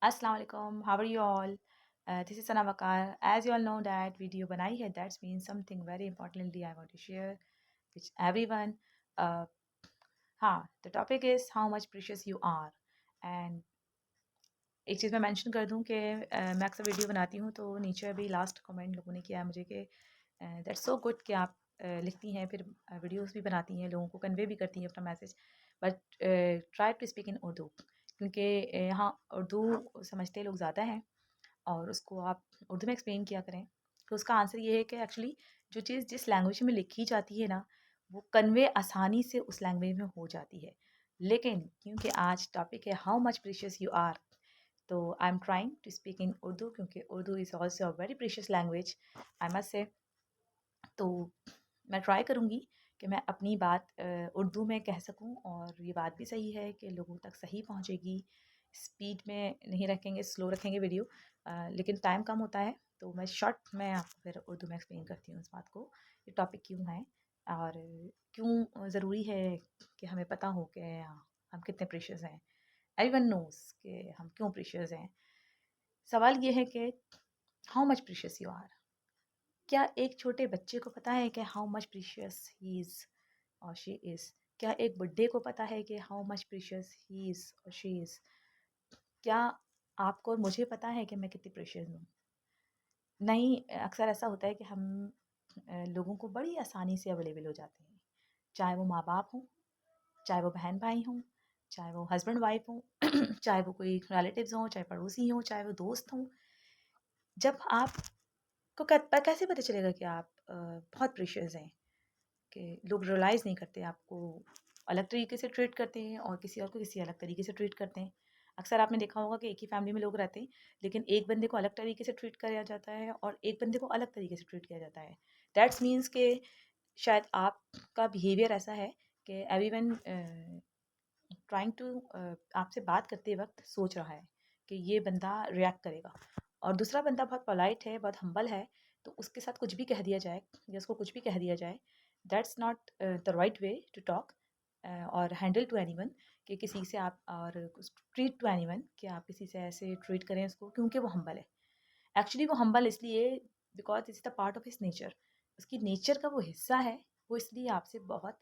Assalamu alaikum. How are you all? This is Sana Wakar. As you all know that video बनाई है, that means something very importantly I want to share with everyone. Uh, हाँ, the topic is how much precious you are. And एक चीज़ मैं mention कर दूँ कि मैं अक्सर वीडियो बनाती हूँ तो नीचे अभी लास्ट कमेंट लोगों ने किया है मुझे कि दैट्स सो गुड कि आप लिखती हैं फिर वीडियोस भी बनाती हैं लोगों को कन्वे भी करती हैं अपना message but try to speak in Urdu क्योंकि यहाँ उर्दू समझते लोग ज़्यादा हैं और उसको आप उर्दू में एक्सप्लेन किया करें। तो उसका आंसर ये है कि एक्चुअली जो चीज़ जिस लैंग्वेज में लिखी जाती है ना, वो कन्वे आसानी से उस लैंग्वेज में हो जाती है। लेकिन क्योंकि आज टॉपिक है how much precious you are, तो I am trying to speak in Urdu क्योंकि Urdu is also a very precious language I must say. तो मैं ट्राई करूँगी कि मैं अपनी बात उर्दू में कह सकूँ और ये बात भी सही है कि लोगों तक सही पहुँचेगी। स्पीड में नहीं रखेंगे, स्लो रखेंगे वीडियो लेकिन टाइम कम होता है तो मैं शॉर्ट में आपको फिर उर्दू में एक्सप्लेन करती हूँ इस बात को, ये टॉपिक क्यों है और क्यों ज़रूरी है कि हमें पता हो कि हम कितने प्रीशियस हैं। एवरीवन नोज़ कि हम क्यों प्रीशियस हैं। सवाल ये है कि how much precious you are. क्या एक छोटे बच्चे को पता है कि how much precious he is और शी इज़? क्या एक बुड्ढे को पता है कि how much precious he is और शी इज़? क्या आपको और मुझे पता है कि मैं कितनी प्रीशियस हूँ? नहीं, अक्सर ऐसा होता है कि हम लोगों को बड़ी आसानी से अवेलेबल हो जाते हैं। चाहे वो माँ-बाप हों, चाहे वो बहन-भाई हों, चाहे वो हस्बैंड-वाइफ हों, चाहे वो कोई रिलेटिव्स हों, चाहे पड़ोसी हों, चाहे वो दोस्त हों। जब आपको कैसे पता चलेगा कि आप बहुत प्रीशियस हैं? कि लोग रियलाइज़ नहीं करते, आपको अलग तरीके से ट्रीट करते हैं और किसी और को किसी अलग तरीके से ट्रीट करते हैं। अक्सर आपने देखा होगा कि एक ही फैमिली में लोग रहते हैं, लेकिन एक बंदे को अलग तरीके से ट्रीट किया जाता है और एक बंदे को अलग तरीके से ट्रीट किया जाता है। दैट्स मीन्स कि शायद आपका बिहेवियर ऐसा है कि एवरीवन ट्राइंग टू आपसे बात करते वक़्त सोच रहा है कि ये बंदा रिएक्ट करेगा और दूसरा बंदा बहुत पोलाइट है, बहुत हम्बल है, तो उसके साथ कुछ भी कह दिया जाए या उसको कुछ भी कह दिया जाए, that's not the right way to talk और हैंडल टू एनीवन कि किसी से आप और ट्रीट टू एनीवन कि आप किसी से ऐसे ट्रीट करें उसको क्योंकि वो हम्बल है। एक्चुअली वो हम्बल इसलिए because it's the part of his nature, उसकी नेचर का वो हिस्सा है, वो इसलिए आपसे बहुत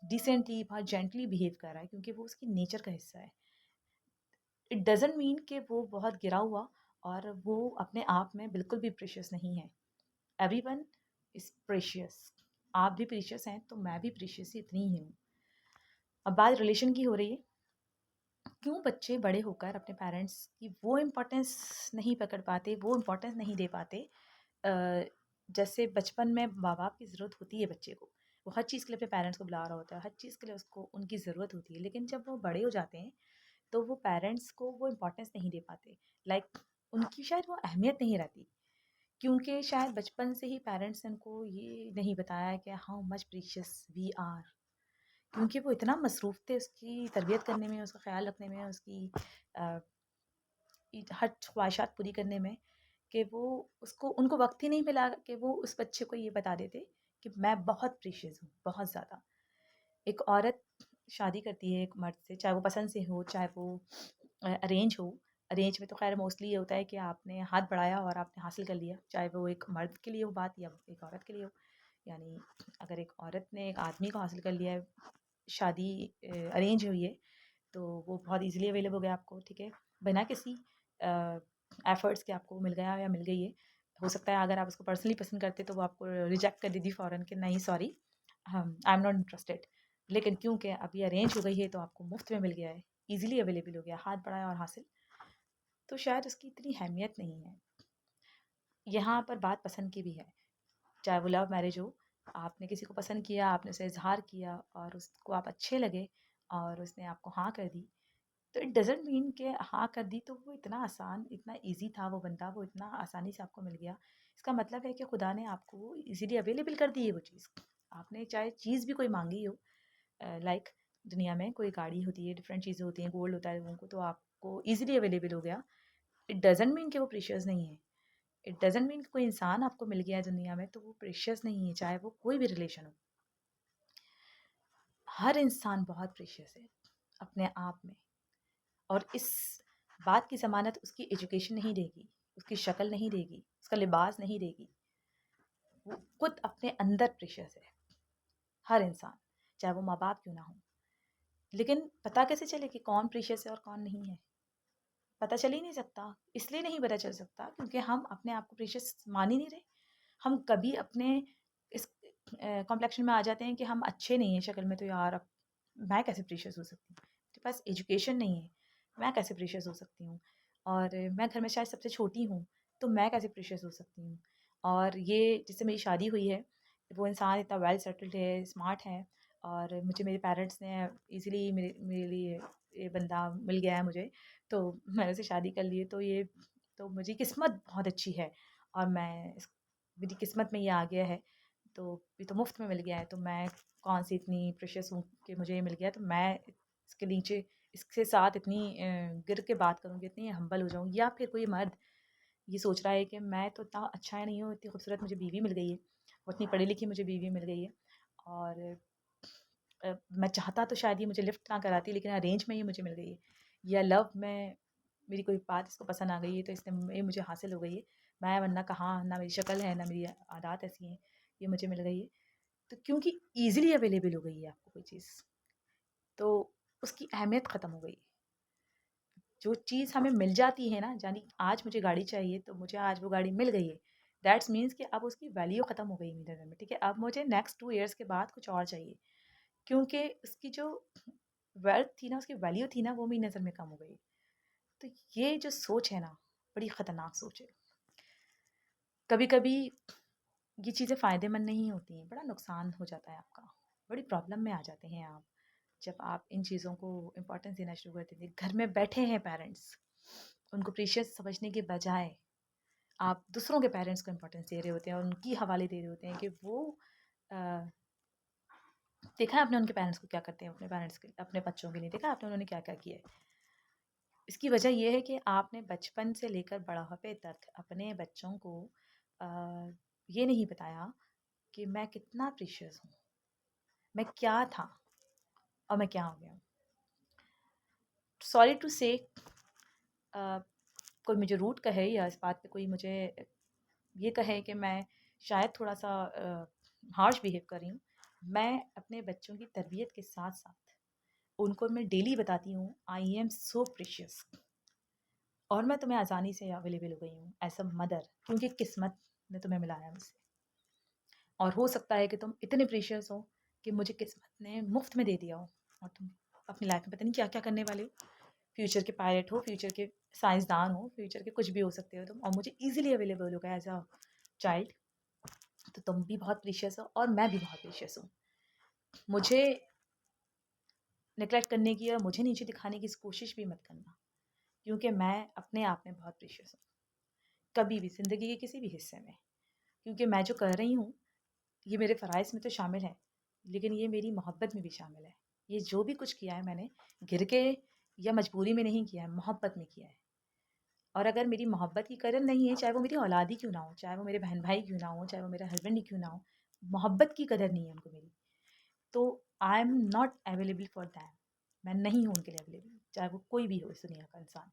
डिसेंटली, बहुत जेंटली बिहेव कर रहा है क्योंकि वो उसकी नेचर का हिस्सा है। इट डज़न्ट मीन कि वो बहुत गिरा हुआ और वो अपने आप में बिल्कुल भी प्रीशियस नहीं है। Everyone is precious. आप भी प्रीशियस हैं, तो मैं भी प्रीशियस ही इतनी ही हूँ। अब बात रिलेशन की हो रही है। क्यों बच्चे बड़े होकर अपने पेरेंट्स की वो इम्पोर्टेंस नहीं पकड़ पाते, वो इम्पोर्टेंस नहीं दे पाते जैसे बचपन में माँ-बाप की ज़रूरत होती है बच्चे को। वो हर चीज़ के लिए अपने पेरेंट्स को बुला रहा होता है, हर चीज़ के लिए उसको उनकी ज़रूरत होती है। लेकिन जब वो बड़े हो जाते हैं, तो वो पेरेंट्स को वो इम्पोर्टेंस नहीं दे पाते। लाइक उनकी शायद वो अहमियत नहीं रहती, क्योंकि शायद बचपन से ही पेरेंट्स ने उनको ये नहीं बताया कि how much precious we are. क्योंकि वो इतना मसरूफ़ थे उसकी तरबियत करने में, उसका ख़्याल रखने में, उसकी अ, हर ख्वाहिशात पूरी करने में कि वो उसको उनको वक़्त ही नहीं मिला कि वो उस बच्चे को ये बता देते कि मैं बहुत प्रीशियस हूँ, बहुत ज़्यादा। एक औरत शादी करती है एक मर्द से, चाहे वो पसंद से हो, चाहे वो अरेंज हो। अरेंज में तो ख़ैर मोस्टली ये होता है कि आपने हाथ बढ़ाया और आपने हासिल कर लिया, चाहे वो एक मर्द के लिए हो बात या एक औरत के लिए हो। यानी अगर एक औरत ने एक आदमी को हासिल कर लिया है, शादी अरेंज हुई है, तो वो बहुत ईज़िली अवेलेबल हो गया आपको, ठीक है? बिना किसी एफ़र्ट्स के आपको मिल गया या मिल गई है। हो सकता है अगर आप उसको पर्सनली पसंद करते तो वो आपको रिजेक्ट कर देती फ़ौरन कि नहीं sorry I am not interested. लेकिन क्योंकि अभी अरेंज हो गई है तो आपको मुफ़्त में मिल गया है, ईज़िली अवेलेबल हो गया, हाथ बढ़ाया और हासिल, तो शायद उसकी इतनी अहमियत नहीं है। यहाँ पर बात पसंद की भी है, चाहे वो लव मैरिज हो, आपने किसी को पसंद किया, आपने उसे इज़हार किया और उसको आप अच्छे लगे और उसने आपको हाँ कर दी, तो इट डज़न्ट मीन कि हाँ कर दी तो वो इतना आसान, इतना ईज़ी था वो बंदा, वो इतना आसानी से आपको मिल गया। इसका मतलब है कि खुदा ने आपको ईज़िली अवेलेबल कर दी है वो चीज़। आपने चाहे चीज़ भी कोई माँगी हो लाइक दुनिया में कोई गाड़ी होती है, डिफरेंट चीज़ें होती हैं, गोल्ड होता है लोगों को, तो आपको ईज़िली अवेलेबल हो गया। इट डज़न्ट मीन कि वो प्रीशियस नहीं है। इट डज़न्ट मीन कि कोई इंसान आपको मिल गया है दुनिया में तो वो प्रीशियस नहीं है, चाहे वो कोई भी रिलेशन हो। हर इंसान बहुत प्रीशियस है अपने आप में। और इस बात की ज़मानत उसकी एजुकेशन नहीं देगी, उसकी शक्ल नहीं देगी, उसका लिबास नहीं देगी। वो खुद अपने अंदर प्रेशियस है, हर इंसान, चाहे वो माँ-बाप क्यों ना हों। लेकिन पता कैसे चले कि कौन प्रेशियस है और कौन नहीं है? पता चल ही नहीं सकता। इसलिए नहीं पता चल सकता क्योंकि हम अपने आप को प्रेशियस मान ही नहीं रहे। हम कभी अपने इस कॉम्प्लेक्शन में आ जाते हैं कि हम अच्छे नहीं हैं शक्ल में, तो यार अब मैं कैसे प्रेशियस हो सकती हूँ? मेरे पास एजुकेशन नहीं है, मैं कैसे प्रेशियस हो सकती हूँ? और मैं घर में शायद सबसे छोटी हूँ, तो मैं कैसे प्रेशियस हो सकती हूँ? और ये जिससे मेरी शादी हुई है, वो इंसान इतना वेल सेटल्ड है, स्मार्ट है, और मुझे मेरे पेरेंट्स ने ईज़िली मेरे मेरे लिए ये बंदा मिल गया है मुझे, तो मैंने उससे शादी कर ली है। तो मेरी किस्मत बहुत अच्छी है, और मेरी किस्मत में ये आ गया है। तो ये तो मुफ्त में मिल गया है, तो मैं कौन सी इतनी प्रेशियस हूँ कि मुझे ये मिल गया, तो मैं इसके नीचे इसके साथ इतनी गिर के बात करूँगी, इतनी हम्बल हो जाऊँ। या फिर कोई मर्द ये सोच रहा है कि मैं तो इतना अच्छा नहीं हूँ, इतनी खूबसूरत मुझे बीवी मिल गई है, वो इतनी पढ़ी लिखी मुझे बीवी मिल गई है, और मैं चाहता तो शायद ये मुझे लिफ्ट ना कराती, लेकिन अरेंज में ये मुझे मिल गई है, या लव में मेरी कोई बात इसको पसंद आ गई है, तो इसने ये मुझे हासिल हो गई है। मैं वरना कहाँ, ना मेरी शक्ल है, ना मेरी आदत ऐसी हैं, ये मुझे मिल गई है। तो क्योंकि ईज़िली अवेलेबल हो गई है आपको कोई चीज़, तो उसकी अहमियत ख़त्म हो गई। जो चीज़ हमें मिल जाती है ना, यानी आज मुझे गाड़ी चाहिए, तो मुझे आज वो गाड़ी मिल गई है। दैट्स मीन्स कि अब उसकी वैल्यू ख़त्म हो गई मेरी नज़र में, ठीक है? अब मुझे नेक्स्ट 2 ईयर्स के बाद कुछ और चाहिए, क्योंकि उसकी जो वेल्थ थी ना, उसकी वैल्यू थी ना, वो मेरी नज़र में कम हो गई। तो ये जो सोच है ना, बड़ी ख़तरनाक सोच है। कभी-कभी ये चीज़ें फ़ायदेमंद नहीं होती हैं, बड़ा नुकसान हो जाता है आपका, बड़ी प्रॉब्लम में आ जाते हैं आप, जब आप इन चीज़ों को इम्पोर्टेंस देना शुरू कर देते हैं। घर में बैठे हैं पेरेंट्स, उनको प्रीशियस समझने के बजाय आप दूसरों के पेरेंट्स को इम्पोर्टेंस दे रहे होते हैं, और उनकी हवाले दे रहे होते हैं कि वो अ, देखा है आपने उनके पेरेंट्स को क्या करते हैं, अपने पेरेंट्स के अपने बच्चों के लिए देखा है आपने उन्होंने क्या-क्या किया है। इसकी वजह ये है कि आपने बचपन से लेकर बुढ़ापे तक अपने बच्चों को अ, ये नहीं बताया कि मैं कितना प्रीशियस हूँ, मैं क्या था और मैं क्या हो गया हूँ। सॉरी टू से, कोई मुझे रूड कहे या इस बात पे कोई मुझे ये कहे कि मैं शायद थोड़ा-सा हार्श बिहेव कर रही हूँ। मैं अपने बच्चों की तरबियत के साथ-साथ उनको मैं डेली बताती हूँ, आई एम सो प्रीशियस, और मैं तुम्हें आसानी से अवेलेबल हो गई हूँ एज़ अ मदर, क्योंकि किस्मत ने तुम्हें मिलाया मुझसे। और हो सकता है कि तुम इतने प्रीशियस हो कि मुझे किस्मत ने मुफ्त में दे दिया हो, और तुम अपनी लाइफ में पता नहीं क्या-क्या करने वाले हो। फ्यूचर के पायलट हो, फ्यूचर के साइंसदान हो, फ्यूचर के कुछ भी हो सकते हो तुम, और मुझे ईज़िली अवेलेबल हो गया एज़ अ चाइल्ड। तो तुम भी बहुत प्रीशियस हो और मैं भी बहुत प्रीशियस हूँ। मुझे नेग्लेक्ट करने की या मुझे नीचे दिखाने की कोशिश भी मत करना, क्योंकि मैं अपने आप में बहुत प्रीशियस हूँ, कभी भी ज़िंदगी के किसी भी हिस्से में। क्योंकि मैं जो कर रही हूँ, ये मेरे फ़राइज़ में तो शामिल है, लेकिन ये मेरी मोहब्बत में भी शामिल है। ये जो भी कुछ किया है मैंने, गिर के या मजबूरी में नहीं किया है, मोहब्बत में किया है। और अगर मेरी मोहब्बत की कदर नहीं है, चाहे वो मेरी औलाद ही क्यों ना हो, चाहे वो मेरे बहन-भाई क्यों ना हो, चाहे वो मेरा हस्बैंड ही क्यों ना हो, मोहब्बत की कदर नहीं है उनको मेरी, तो I am not available for them. मैं नहीं हूँ उनके लिए अवेलेबल, चाहे वो कोई भी हो इस दुनिया का इंसान।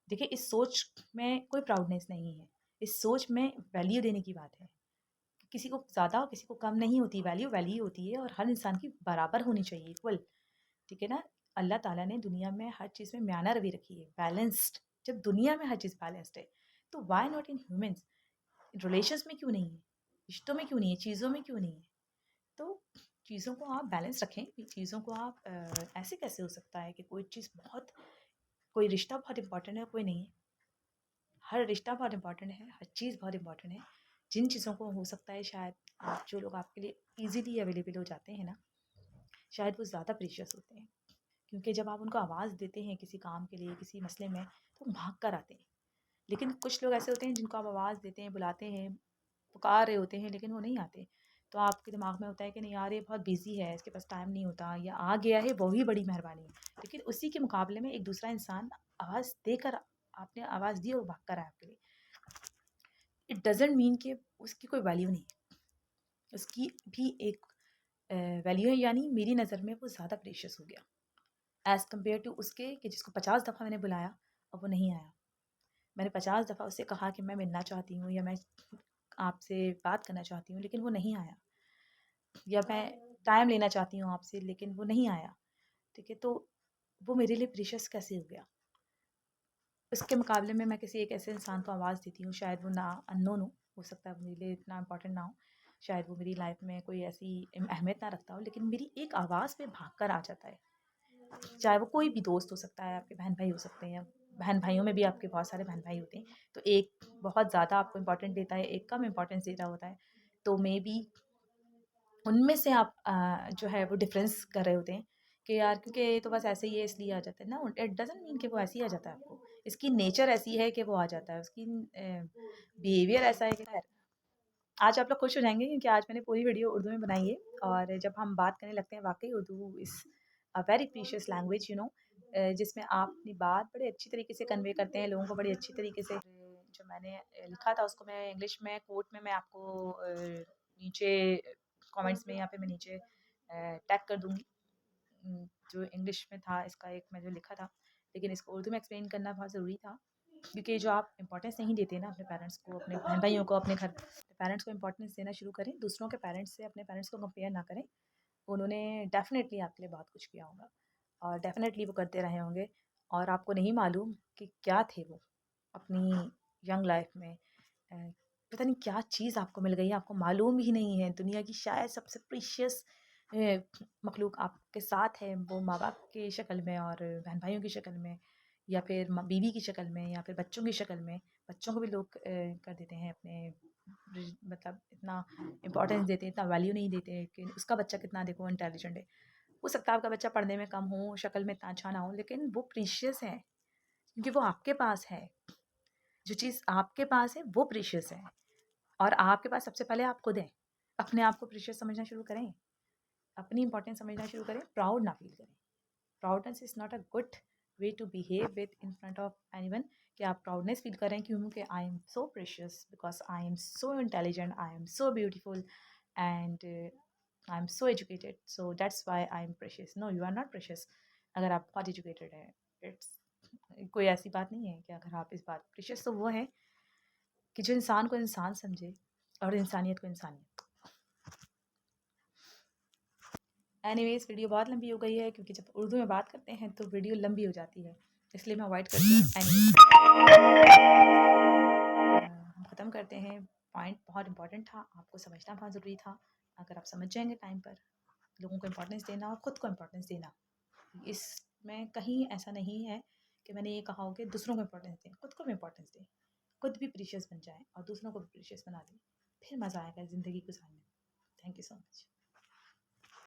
देखिए, इस सोच में कोई प्राउडनेस नहीं है, इस सोच में वैल्यू देने की बात है। किसी को ज़्यादा और किसी को कम नहीं होती, वैल्यू वैल्यू होती है, और हर इंसान की बराबर होनी चाहिए, इक्वल। ठीक है ना? अल्लाह ताला ने दुनिया में हर चीज़ में म्याना रवि रखी है, बैलेंस्ड। जब दुनिया में हर चीज़ बैलेंस्ड है, तो why not in humans? Relations में क्यों नहीं है? रिश्तों में क्यों नहीं है? चीज़ों में क्यों नहीं है? तो चीज़ों को आप बैलेंस रखें, कि चीज़ों को आप ऐसे कैसे हो सकता है कि कोई रिश्ता बहुत इंपॉर्टेंट है, कोई नहीं है। हर रिश्ता बहुत इंपॉर्टेंट है, हर चीज़ बहुत इंपॉर्टेंट है। जिन चीज़ों को हो सकता है शायद जो लोग आपके लिए ईज़िली अवेलेबल हो जाते हैं ना, शायद वो ज़्यादा प्रीशियस होते हैं। क्योंकि जब आप उनको आवाज़ देते हैं किसी काम के लिए, किसी मसले में, तो वो भाग कर आते हैं। लेकिन कुछ लोग ऐसे होते हैं जिनको आप आवाज़ देते हैं, बुलाते हैं, पुकार रहे होते हैं, लेकिन वो नहीं आते। तो आपके दिमाग में होता है कि नहीं यार, ये बहुत बिज़ी है, इसके पास टाइम नहीं होता, या आ गया है वो ही बड़ी मेहरबानी है। लेकिन उसी के मुकाबले में एक दूसरा इंसान आवाज़ देकर, आपने आवाज़ दी और वो भाग कर आया आपके लिए, इट डज़न्ट मीन कि उसकी कोई वैल्यू नहीं है। उसकी भी एक वैल्यू है, यानी मेरी नज़र में वो ज़्यादा प्रेशियस हो गया एज़ कम्पेयर टू उसके कि जिसको 50 दफ़ा मैंने बुलाया, और वो नहीं आया। मैंने 50 दफ़ा उससे कहा कि मैं मिलना चाहती हूँ या मैं आपसे बात करना चाहती हूँ, लेकिन वो नहीं आया, या मैं टाइम लेना चाहती हूँ आपसे, लेकिन वो नहीं आया। ठीक है, तो वो मेरे लिए प्रीशियस कैसे हो गया? उसके मुकाबले में मैं किसी एक ऐसे इंसान को आवाज़ देती हूँ, शायद वो ना अननोन हो सकता है वो मेरे लिए इतना इम्पोर्टेंट ना हो, शायद वो मेरी लाइफ में कोई ऐसी अहमियत ना रखता हो, लेकिन मेरी एक आवाज़ पे भाग कर आ जाता है। चाहे वो कोई भी दोस्त हो सकता है, आपके बहन भाई हो सकते हैं, या बहन भाइयों में भी आपके बहुत सारे बहन भाई होते हैं, तो एक बहुत ज़्यादा आपको इम्पोर्टेंट देता है, एक कम इम्पोर्टेंस देता होता है, तो मे बी उनमें से आप जो है वो डिफरेंस कर रहे होते हैं कि यार क्योंकि ये तो बस ऐसे ही है इसलिए आ जाता है ना, इट डजंट मीन कि वो ऐसे ही आ जाता है आपको, इसकी नेचर ऐसी है कि वो आ जाता है, उसकी बिहेवियर ऐसा है कि खैर, आज आप लोग खुश हो जाएंगे क्योंकि आज मैंने पूरी वीडियो उर्दू में बनाई है, और जब हम बात करने लगते हैं वाकई Urdu is a very precious language, you know, जिसमें आप अपनी बात बड़े अच्छी तरीके से कन्वे करते हैं लोगों को, बड़ी अच्छी तरीके से। जो मैंने लिखा था उसको मैं इंग्लिश में कोट में मैं आपको नीचे कमेंट्स में या फिर मैं नीचे टैग कर दूंगी, जो इंग्लिश में था इसका एक मैं जो लिखा था, लेकिन इसको उर्दू में एक्सप्लेन करना बहुत ज़रूरी था, क्योंकि जो आप इंपॉर्टेंस नहीं देते ना अपने पेरेंट्स को, अपने बहन भाइयों को, अपने घर पेरेंट्स को इंपॉर्टेंस देना शुरू करें, दूसरों के पेरेंट्स से अपने पेरेंट्स को कंपेयर ना करें। उन्होंने डेफ़िनेटली आपके लिए बहुत कुछ किया होगा और डेफ़िनेटली वो करते रहे होंगे, और आपको नहीं मालूम कि क्या थे वो अपनी यंग लाइफ में। पता नहीं क्या चीज़ आपको मिल गई है, आपको मालूम ही नहीं है। दुनिया की शायद सबसे प्रीशियस मखलूक आपके साथ है, वो माँ-बाप की शक्ल में और बहन-भाइयों की शक्ल में, या फिर बीवी की शक्ल में, या फिर बच्चों की शक्ल में। बच्चों को भी लोग कर देते हैं अपने मतलब इतना इम्पोर्टेंस देते हैं, इतना वैल्यू नहीं देते कि उसका बच्चा कितना देखो इंटेलिजेंट है। हो सकता है आपका बच्चा पढ़ने में कम हो, शक्ल में इतना अच्छा ना हो, लेकिन वो प्रीशियस है क्योंकि वो आपके पास है। जो चीज़ आपके पास है वो प्रीशियस है, और आपके पास सबसे पहले आप खुद हैं। अपने आप को प्रीशियस समझना शुरू करें, अपनी इंपॉर्टेंस समझना शुरू करें, प्राउड ना फील करें। Proudness is not a good way to behave with in front of anyone, कि आप प्राउडनेस फील करें क्योंकि I am so precious because I am so intelligent, I am so beautiful, and I am so educated, so that's why I am precious. No, you are not precious. अगर आप बहुत educated हैं, it's कोई ऐसी बात नहीं है कि अगर आप इस बात प्रेशियस, तो वो है कि जो इंसान को इंसान समझे और इंसानियत को इंसानियत। एनीवेज़ वीडियो बहुत लंबी हो गई है क्योंकि जब उर्दू में बात करते हैं तो वीडियो लंबी हो जाती है, इसलिए मैं अवॉइड करती हूँ। हम ख़त्म करते हैं। पॉइंट बहुत इंपॉर्टेंट था, आपको समझना बहुत ज़रूरी था। अगर आप समझ जाएंगे टाइम पर, लोगों को इम्पोर्टेंस देना और ख़ुद को इम्पोर्टेंस देना, इसमें कहीं ऐसा नहीं है कि मैंने ये कहा हो कि दूसरों को इम्पोर्टेंस दें, खुद को भी इम्पोर्टेंस दें, खुद भी प्रीशियस बन जाएं और दूसरों को भी प्रीशियस बना दें, फिर मज़ा आएगा ज़िंदगी गुजारने में। Thank you so much.